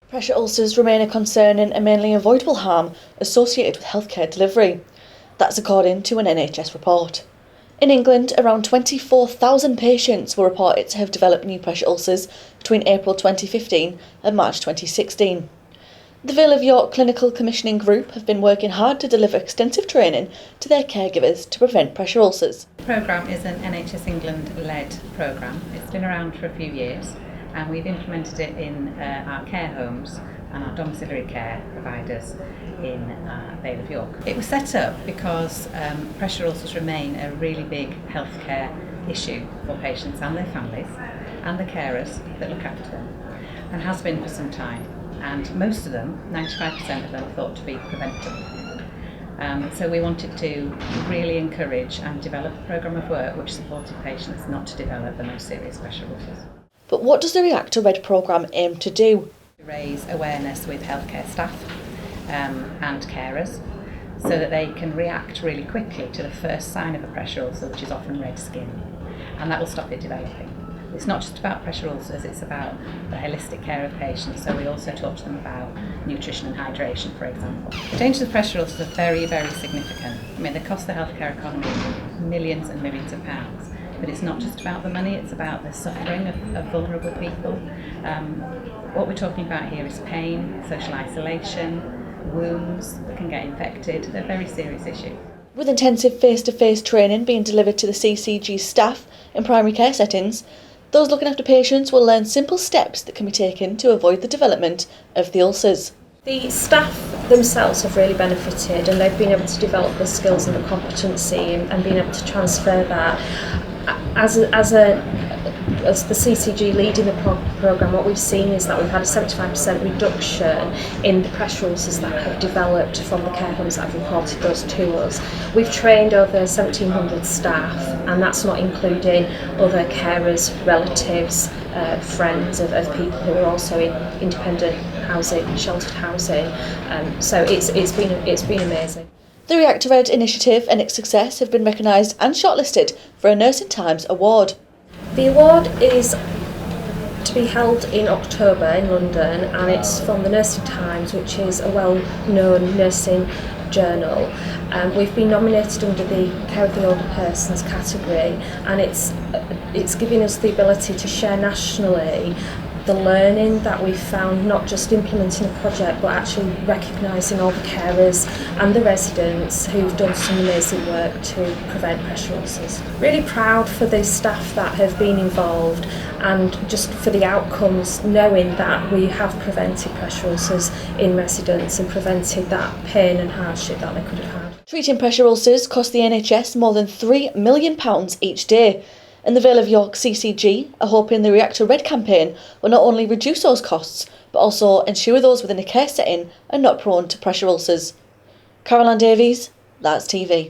Pressure ulcers remain a concerning and mainly avoidable harm associated with healthcare delivery. That's according to an NHS report. In England, around 24,000 patients were reported to have developed new pressure ulcers between April 2015 and March 2016. The Vale of York Clinical Commissioning Group have been working hard to deliver extensive training to their caregivers to prevent pressure ulcers. The programme is an NHS England-led programme. It's been around for a few years and we've implemented it in our care homes and our domiciliary care providers in Vale of York. It was set up because pressure ulcers remain a really big healthcare issue for patients and their families and the carers that look after them, and has been for some time. And most of them, 95% of them, are thought to be preventable. So we wanted to really encourage and develop a programme of work which supported patients not to develop the most serious pressure ulcers. But what does the React to Red programme aim to do? Raise awareness with healthcare staff and carers so that they can react really quickly to the first sign of a pressure ulcer, which is often red skin, and that will stop it developing. It's not just about pressure ulcers, it's about the holistic care of patients, so we also talk to them about nutrition and hydration, for example. The dangers of pressure ulcers are very, very significant. I mean, they cost the healthcare economy millions and millions of pounds, but it's not just about the money, it's about the suffering of vulnerable people. What we're talking about here is pain, social isolation, wounds that can get infected. They're very serious issues. With intensive face-to-face training being delivered to the CCG staff in primary care settings, those looking after patients will learn simple steps that can be taken to avoid the development of the ulcers. The staff themselves have really benefited, and they've been able to develop the skills and the competency and been able to transfer that. As the CCG leading the programme, what we've seen is that we've had a 75% reduction in the pressure ulcers that have developed from the care homes that have reported those to us. We've trained over 1,700 staff, and that's not including other carers, relatives, friends of people who are also in independent housing, sheltered housing. So it's been amazing. The React to Red initiative and its success have been recognised and shortlisted for a Nursing Times award. The award is to be held in October in London, and it's from the Nursing Times, which is a well-known nursing journal. We've been nominated under the Care of the Older Persons category, and it's giving us the ability to share nationally the learning that we've found, not just implementing a project, but actually recognising all the carers and the residents who've done some amazing work to prevent pressure ulcers. Really proud for the staff that have been involved, and just for the outcomes, knowing that we have prevented pressure ulcers in residents and prevented that pain and hardship that they could have had. Treating pressure ulcers costs the NHS more than £3 million each day. And the Vale of York CCG are hoping the React to Red campaign will not only reduce those costs, but also ensure those within a care setting are not prone to pressure ulcers. Caroline Davies, That's TV.